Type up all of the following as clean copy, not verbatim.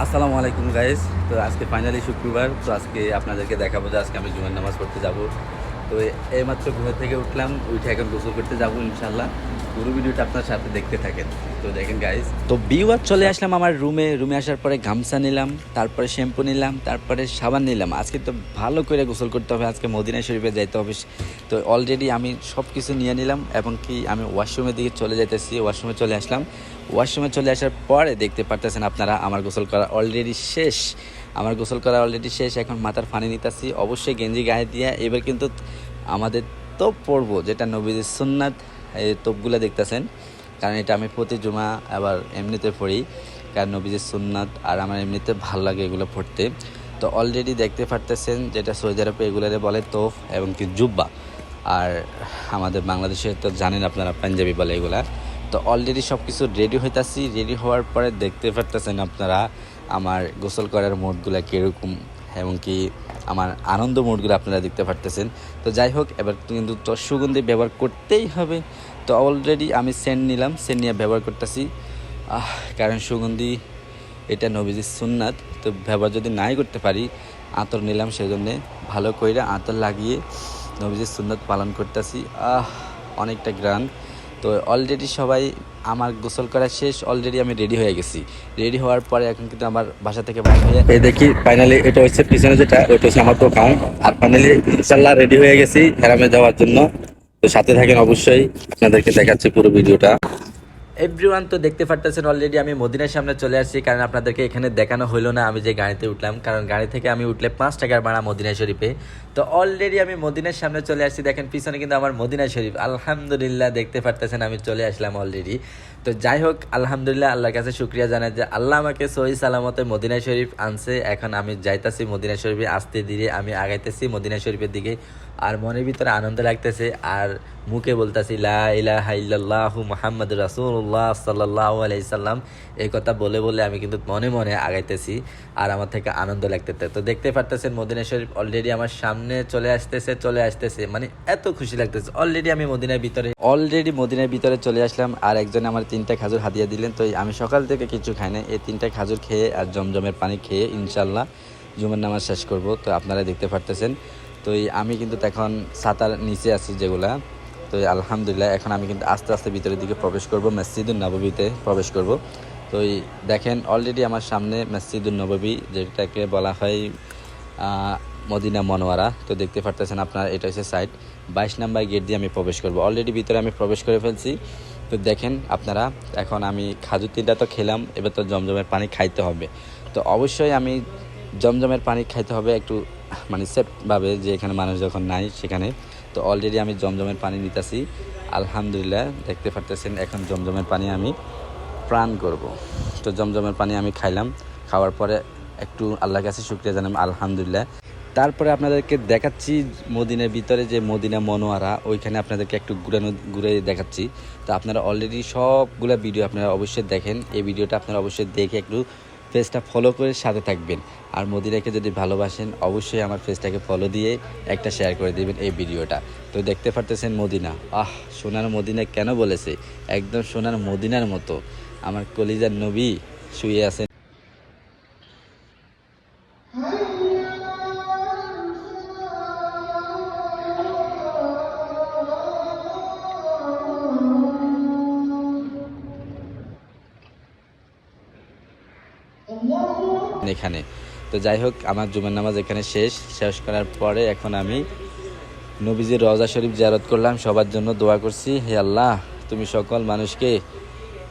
আসসালামু আলাইকুম গাইস। তো আজকে ফাইনালি শুক্রবার। তো আজকে আপনাদেরকে দেখাবো যে আজকে আমি জুমার নামাজ পড়তে যাব। তো এইমাত্র ঘুমের থেকে উঠলাম, উঠে এখন গোসল করতে যাব ইনশাল্লাহ। পুরো ভিডিওটা আপনার সাথে দেখতে থাকেন। তো দেখেন গাইস, তো বিওয়ার চলে আসলাম আমার রুমে আসার পরে গামছা নিলাম, তারপরে শ্যাম্পু নিলাম, তারপরে সাবান নিলাম। আজকে তো ভালো করে গোসল করতে হবে, আজকে মদিনা শরীফে যাইতে হবে। তো অলরেডি আমি সব কিছু নিয়ে নিলাম এবং কি আমি ওয়াশরুমের দিকে চলে যাইতেছি। ওয়াশরুমে চলে আসলাম। ওয়াশরুমে চলে আসার পরে দেখতে পারতেছেন আপনারা আমার গোসল করা অলরেডি শেষ। এখন মাথার পানি নিতেছি, অবশ্যই গেঞ্জি গায়ে দিয়ে। এবার কিন্তু আমাদের তোপ পড়বো, যেটা নবীদের সুন্নাত। এই তোপগুলো দেখতেছেন, কারণ এটা আমি প্রতি জুমা আবার এমনিতে পড়ি, কারণ নবীজের সুন্নাত আর আমার এমনিতে ভালো লাগে এগুলো পড়তে। তো অলরেডি দেখতে পারতেছেন যেটা সৌদি আরবে এগুলারে বলে তোফ এবং কি জুব্বা, আর আমাদের বাংলাদেশে তো জানেন আপনারা পাঞ্জাবি বলে এগুলা। তো অলরেডি সব কিছু রেডি হইতাছি। রেডি হওয়ার পরে দেখতে পারতেছেন আপনারা আমার গোসল করার মোডগুলো কীরকম এবং কি আমার আনন্দ মোডগুলো আপনারা দেখতে পারতেছেন। তো যাই হোক, এবার কিন্তু তো সুগন্ধি ব্যবহার করতেই হবে। তো অলরেডি আমি সেন্ট নিলাম, সেন্ট নিয়ে ব্যবহার করতেছি, কারণ সুগন্ধি এটা নবীজির সুন্নাত। তো ব্যবহার যদি নাই করতে পারি, আতর নিলাম, সেজন্যে ভালো করে আতর লাগিয়ে নবীজির সুন্নাত পালন করতেছি। অনেকটা গ্রান। তো অলরেডি সবাই আমার গোসল করা শেষ, অলরেডি আমি রেডি হয়ে গেছি। রেডি হওয়ার পরে এখন কিন্তু আমার বাসা থেকে বাইরে হয়ে এই দেখি ফাইনালি এটা হচ্ছে পিছনে যেটা, ওইটা হচ্ছে আমার দোকান। আর ফাইনালি ইনশাল্লাহ রেডি হয়ে গেছি হেরামে যাওয়ার জন্য। তো সাথে থাকেন, অবশ্যই আপনাদেরকে দেখাচ্ছি পুরো ভিডিওটা। এভরিওয়ান, তো দেখতে পারতেছেন অলরেডি আমি মদিনার সামনে চলে আসছি, কারণ আপনাদেরকে এখানে দেখানো হলো না আমি যে গাড়িতে উঠলাম, কারণ গাড়ি থেকে আমি উঠলে 5 টাকার ভাড়া মদিনা শরীফে। তো অলরেডি আমি মদিনার সামনে চলে আসছি, দেখেন পিছনে কিন্তু আমার মদিনা শরীফ। আলহামদুলিল্লাহ, দেখতে পারতেছেন আমি চলে আসলাম অলরেডি। তো যাই হোক, আলহামদুলিল্লাহ, আল্লাহর কাছে শুক্রিয়া জানাই যে আল্লাহ আমাকে সহি সালামতে মদিনা শরীফ আনছে। এখন আমি যাইতাছি মদিনা শরীফে, আস্তে ধীরে আমি আগাইতেছি মদিনা শরীফের দিকে। আর মনের ভিতরে আনন্দ লাগতেছে, আর মুখে বলতেছি লা ইলাহা ইল্লাল্লাহু মুহাম্মাদুর রাসূলুল্লাহ সাল্লাল্লাহু আলাইহি সাল্লাম। এই কথা বলে বলে আমি কিন্তু মনে মনে আগাইতেছি, আর আমার থেকে আনন্দ লাগতেছে। তো দেখতে পারতেছেন মদিনা শরীফ অলরেডি আমার সামনে চলে আসতেছে, মানে এত খুশি লাগতেছে। অলরেডি মদিনার ভিতরে চলে আসলাম, আর একজন আমার 3টা খাজুর হাদিয়া দিলেন। তো আমি সকাল থেকে কিছু খাই না, এই 3টা খাজুর খেয়ে আর জমজমের পানি খেয়ে ইনশাল্লাহ জুমার নামাজ শেষ করব। তো আপনারা দেখতে পারতেছেন। তো আমি কিন্তু এখন ছাতার নিচে আছি যেগুলা। তো আলহামদুলিল্লাহ, এখন আমি কিন্তু আস্তে আস্তে ভিতরের দিকে প্রবেশ করব, মসজিদুন নববীতে প্রবেশ করব। তো দেখেন অলরেডি আমার সামনে মসজিদুন নববী, যেটাকে বলা হয় মদিনা মনোয়ারা। তো দেখতে পারতেছেন আপনারা, এটা হচ্ছে সাইড 22 নাম্বার গেট দিয়ে আমি প্রবেশ করব। অলরেডি ভিতরে আমি প্রবেশ করে ফেলছি। তো দেখেন আপনারা, এখন আমি খাজুর 3টা তো খেলাম, এবার তো জমজমের পানি খাইতে হবে। তো অবশ্যই আমি জমজমের পানি খাইতে হবে একটু, মানে সেফভাবে, যে এখানে মানুষ যখন নাই সেখানে। তো অলরেডি আমি জমজমের পানি নিতেছি। আলহামদুলিল্লাহ, দেখতে পারতেছেন এখন জমজমের পানি আমি প্রাণ করব। তো জমজমের পানি আমি খাইলাম, খাওয়ার পরে একটু আল্লাহর কাছে শুকরিয়া জানাম আলহামদুলিল্লাহ। তারপরে আপনাদেরকে দেখাচ্ছি মদিনার ভিতরে যে মদিনা মনোয়ারা, ওইখানে আপনাদেরকে একটু ঘুরে দেখাচ্ছি। তো আপনারা অলরেডি সবগুলা ভিডিও আপনারা অবশ্যই দেখেন, এই ভিডিওটা আপনারা অবশ্যই দেখে একটু পেজটা ফলো করে সাথে থাকবেন। আর মদিনাকে যদি ভালোবাসেন, অবশ্যই আমার পেজটাকে ফলো দিয়ে একটা শেয়ার করে দেবেন এই ভিডিওটা। তো দেখতে পারতেছেন মদিনা, সোনার মদিনা কেন বলেছে, একদম সোনার মদিনার মতো আমার কলিজার নবী শুয়ে আছেন এখানে। তো যাই হোক, আমার জুমার নামাজ এখানে শেষ করার পরে এখন আমি নবীজির রওজা শরীফ জিয়ারত করলাম, সবার জন্য দোয়া করছি, হে আল্লাহ তুমি সকল মানুষকে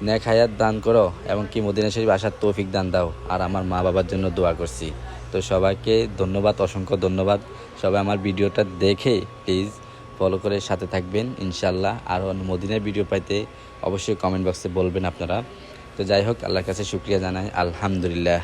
নেক হায়াত দান করো এবং কি মদিনা শরীফ আসার তৌফিক দান দাও। আর আমার মা বাবার জন্য দোয়া করছি। তো সবাইকে ধন্যবাদ, অসংখ্য ধন্যবাদ। সবাই আমার ভিডিওটা দেখে প্লিজ ফলো করে সাথে থাকবেন ইনশাল্লাহ। আর মদিনার ভিডিও পাইতে অবশ্যই কমেন্ট বক্সে বলবেন আপনারা। তো যাই হোক, আল্লাহর কাছে শুকরিয়া জানাই, আলহামদুলিল্লাহ।